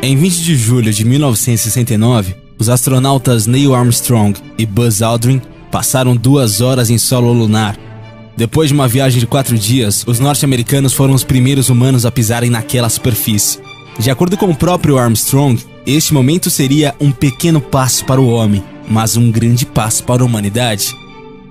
Em 20 de julho de 1969, os astronautas Neil Armstrong e Buzz Aldrin passaram 2 horas em solo lunar. Depois de uma viagem de 4 dias, os norte-americanos foram os primeiros humanos a pisarem naquela superfície. De acordo com o próprio Armstrong, este momento seria um pequeno passo para o homem, mas um grande passo para a humanidade.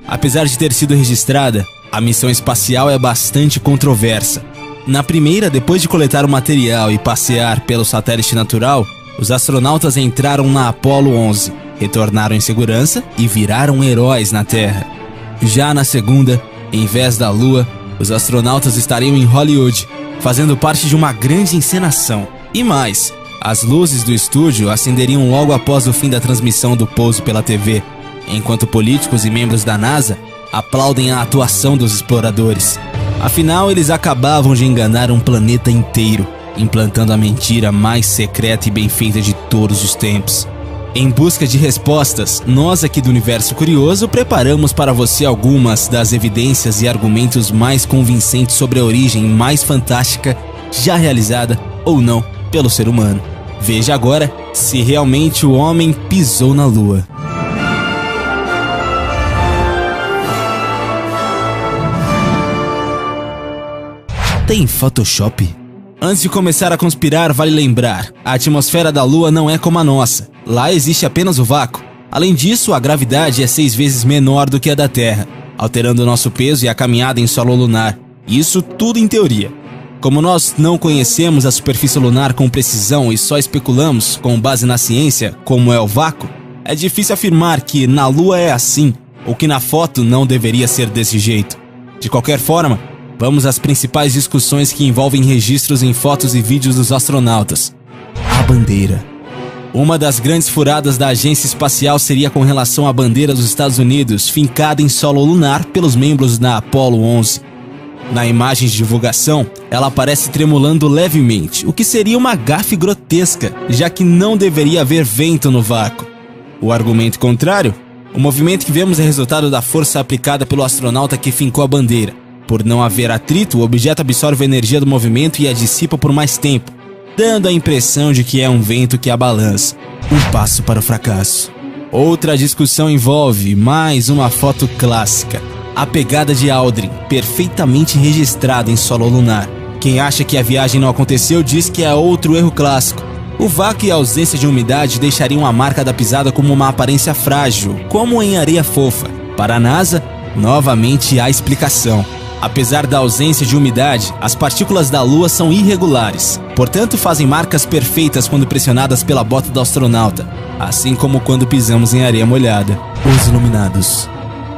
Apesar de ter sido registrada, a missão espacial é bastante controversa. Na primeira, depois de coletar o material e passear pelo satélite natural, os astronautas entraram na Apollo 11, retornaram em segurança e viraram heróis na Terra. Já na segunda, em vez da Lua, os astronautas estariam em Hollywood, fazendo parte de uma grande encenação. E mais, as luzes do estúdio acenderiam logo após o fim da transmissão do pouso pela TV, enquanto políticos e membros da NASA aplaudem a atuação dos exploradores. Afinal, eles acabavam de enganar um planeta inteiro, implantando a mentira mais secreta e bem feita de todos os tempos. Em busca de respostas, nós aqui do Universo Curioso preparamos para você algumas das evidências e argumentos mais convincentes sobre a origem mais fantástica já realizada ou não pelo ser humano. Veja agora se realmente o homem pisou na Lua. Tem Photoshop? Antes de começar a conspirar, vale lembrar, a atmosfera da Lua não é como a nossa. Lá existe apenas o vácuo. Além disso, a gravidade é 6 vezes menor do que a da Terra, alterando o nosso peso e a caminhada em solo lunar. Isso tudo em teoria. Como nós não conhecemos a superfície lunar com precisão e só especulamos com base na ciência como é o vácuo, é difícil afirmar que na Lua é assim, ou que na foto não deveria ser desse jeito. De qualquer forma, vamos às principais discussões que envolvem registros em fotos e vídeos dos astronautas. A bandeira. Uma das grandes furadas da agência espacial seria com relação à bandeira dos Estados Unidos, fincada em solo lunar pelos membros da Apollo 11. Na imagem de divulgação, ela aparece tremulando levemente, o que seria uma gafe grotesca, já que não deveria haver vento no vácuo. O argumento contrário? O movimento que vemos é resultado da força aplicada pelo astronauta que fincou a bandeira. Por não haver atrito, o objeto absorve a energia do movimento e a dissipa por mais tempo, dando a impressão de que é um vento que a balança. Um passo para o fracasso. Outra discussão envolve mais uma foto clássica. A pegada de Aldrin, perfeitamente registrada em solo lunar. Quem acha que a viagem não aconteceu diz que é outro erro clássico. O vácuo e a ausência de umidade deixariam a marca da pisada como uma aparência frágil, como em areia fofa. Para a NASA, novamente há explicação. Apesar da ausência de umidade, as partículas da Lua são irregulares, portanto fazem marcas perfeitas quando pressionadas pela bota do astronauta, assim como quando pisamos em areia molhada. Os iluminados.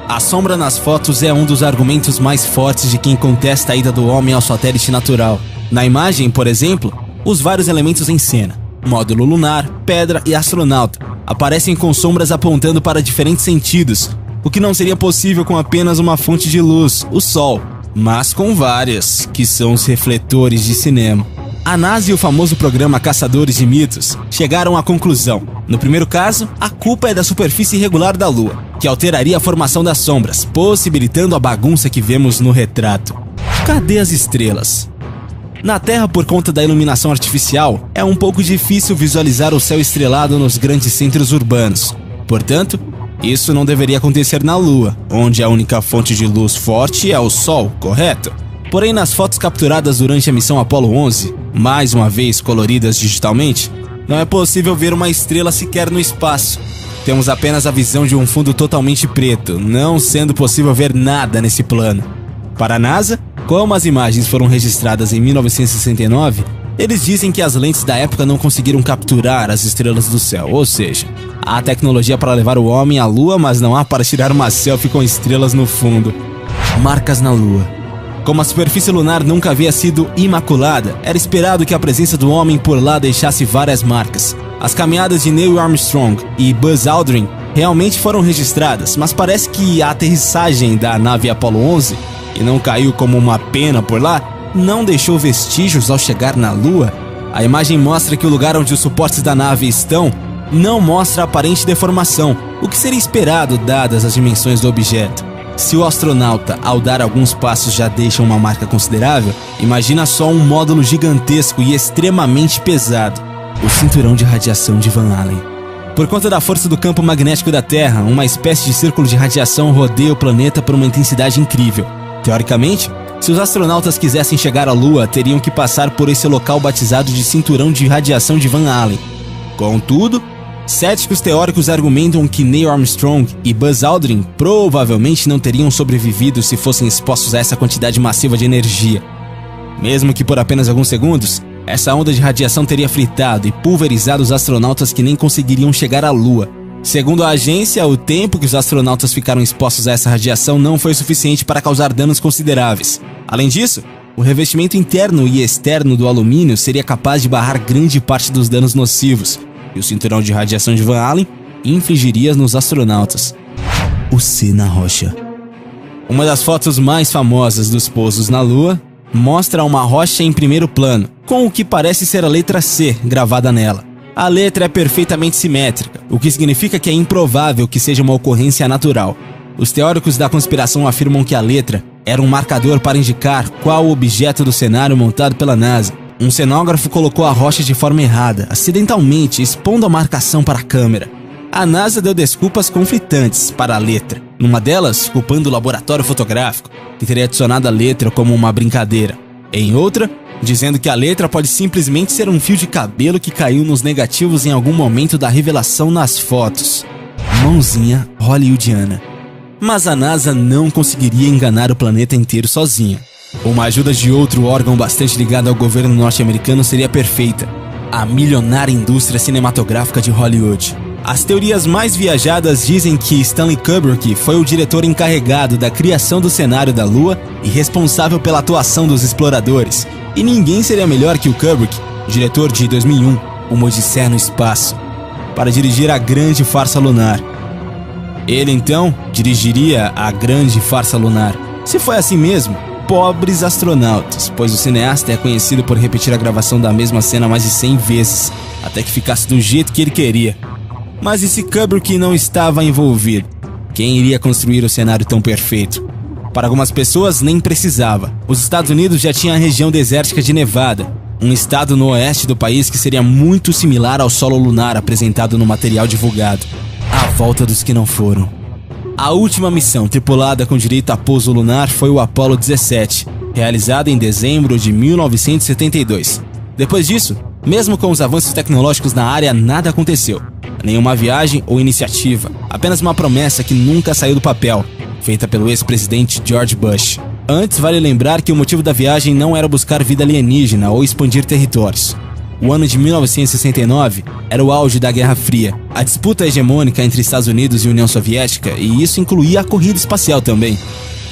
A sombra nas fotos é um dos argumentos mais fortes de quem contesta a ida do homem ao satélite natural. Na imagem, por exemplo, os vários elementos em cena, módulo lunar, pedra e astronauta, aparecem com sombras apontando para diferentes sentidos, o que não seria possível com apenas uma fonte de luz, o Sol, mas com várias, que são os refletores de cinema. A NASA e o famoso programa Caçadores de Mitos chegaram à conclusão. No primeiro caso, a culpa é da superfície irregular da Lua, que alteraria a formação das sombras, possibilitando a bagunça que vemos no retrato. Cadê as estrelas? Na Terra, por conta da iluminação artificial, é um pouco difícil visualizar o céu estrelado nos grandes centros urbanos. Portanto, isso não deveria acontecer na Lua, onde a única fonte de luz forte é o Sol, correto? Porém, nas fotos capturadas durante a missão Apollo 11, mais uma vez coloridas digitalmente, não é possível ver uma estrela sequer no espaço. Temos apenas a visão de um fundo totalmente preto, não sendo possível ver nada nesse plano. Para a NASA, como as imagens foram registradas em 1969, eles dizem que as lentes da época não conseguiram capturar as estrelas do céu, ou seja, há tecnologia para levar o homem à Lua, mas não há para tirar uma selfie com estrelas no fundo. Marcas na Lua. Como a superfície lunar nunca havia sido imaculada, era esperado que a presença do homem por lá deixasse várias marcas. As caminhadas de Neil Armstrong e Buzz Aldrin realmente foram registradas, mas parece que a aterrissagem da nave Apollo 11, que não caiu como uma pena por lá, não deixou vestígios ao chegar na Lua. A imagem mostra que o lugar onde os suportes da nave estão não mostra aparente deformação, o que seria esperado dadas as dimensões do objeto. Se o astronauta, ao dar alguns passos, já deixa uma marca considerável, imagina só um módulo gigantesco e extremamente pesado. o cinturão de radiação de Van Allen. Por conta da força do campo magnético da Terra, uma espécie de círculo de radiação rodeia o planeta por uma intensidade incrível. Teoricamente, se os astronautas quisessem chegar à Lua, teriam que passar por esse local batizado de cinturão de radiação de Van Allen. Contudo, céticos teóricos argumentam que Neil Armstrong e Buzz Aldrin provavelmente não teriam sobrevivido se fossem expostos a essa quantidade massiva de energia. Mesmo que por apenas alguns segundos, essa onda de radiação teria fritado e pulverizado os astronautas que nem conseguiriam chegar à Lua. Segundo a agência, o tempo que os astronautas ficaram expostos a essa radiação não foi suficiente para causar danos consideráveis. Além disso, o revestimento interno e externo do alumínio seria capaz de barrar grande parte dos danos nocivos, e o cinturão de radiação de Van Allen infligiria nos astronautas. O C na rocha. Uma das fotos mais famosas dos pousos na Lua mostra uma rocha em primeiro plano, com o que parece ser a letra C gravada nela. A letra é perfeitamente simétrica, o que significa que é improvável que seja uma ocorrência natural. Os teóricos da conspiração afirmam que a letra era um marcador para indicar qual objeto do cenário montado pela NASA. Um cenógrafo colocou a rocha de forma errada, acidentalmente expondo a marcação para a câmera. A NASA deu desculpas conflitantes para a letra, numa delas culpando o laboratório fotográfico, que teria adicionado a letra como uma brincadeira. Em outra, dizendo que a letra pode simplesmente ser um fio de cabelo que caiu nos negativos em algum momento da revelação nas fotos. Mãozinha hollywoodiana. Mas a NASA não conseguiria enganar o planeta inteiro sozinha. Uma ajuda de outro órgão bastante ligado ao governo norte-americano seria perfeita: a milionária indústria cinematográfica de Hollywood. As teorias mais viajadas dizem que Stanley Kubrick foi o diretor encarregado da criação do cenário da Lua e responsável pela atuação dos exploradores. E ninguém seria melhor que o Kubrick, diretor de 2001, Uma Odisseia no Espaço, para dirigir a grande farsa lunar. Ele, então, dirigiria a grande farsa lunar. Se foi assim mesmo, pobres astronautas, pois o cineasta é conhecido por repetir a gravação da mesma cena mais de 100 vezes, até que ficasse do jeito que ele queria. Mas e se Kubrick não estava envolvido? Quem iria construir o cenário tão perfeito? Para algumas pessoas, nem precisava. Os Estados Unidos já tinham a região desértica de Nevada, um estado no oeste do país que seria muito similar ao solo lunar apresentado no material divulgado. A volta dos que não foram. A última missão tripulada com direito a pouso lunar foi o Apollo 17, realizada em dezembro de 1972. Depois disso, mesmo com os avanços tecnológicos na área, nada aconteceu. Nenhuma viagem ou iniciativa, apenas uma promessa que nunca saiu do papel, feita pelo ex-presidente George Bush. Antes, vale lembrar que o motivo da viagem não era buscar vida alienígena ou expandir territórios. O ano de 1969 era o auge da Guerra Fria, a disputa hegemônica entre Estados Unidos e União Soviética, e isso incluía a corrida espacial também.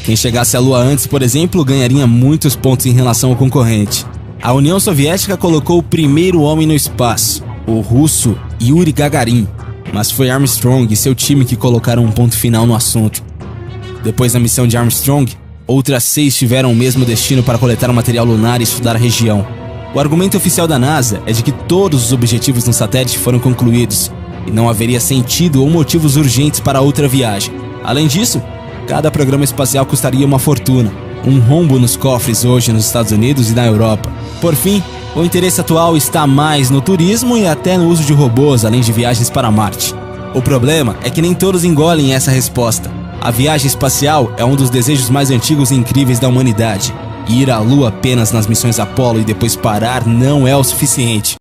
Quem chegasse à Lua antes, por exemplo, ganharia muitos pontos em relação ao concorrente. A União Soviética colocou o primeiro homem no espaço, o russo Yuri Gagarin, mas foi Armstrong e seu time que colocaram um ponto final no assunto. Depois da missão de Armstrong, outras 6 tiveram o mesmo destino para coletar material lunar e estudar a região. O argumento oficial da NASA é de que todos os objetivos no satélite foram concluídos e não haveria sentido ou motivos urgentes para outra viagem. Além disso, cada programa espacial custaria uma fortuna, um rombo nos cofres hoje nos Estados Unidos e na Europa. Por fim, o interesse atual está mais no turismo e até no uso de robôs, além de viagens para Marte. O problema é que nem todos engolem essa resposta. A viagem espacial é um dos desejos mais antigos e incríveis da humanidade. Ir à Lua apenas nas missões Apollo e depois parar não é o suficiente.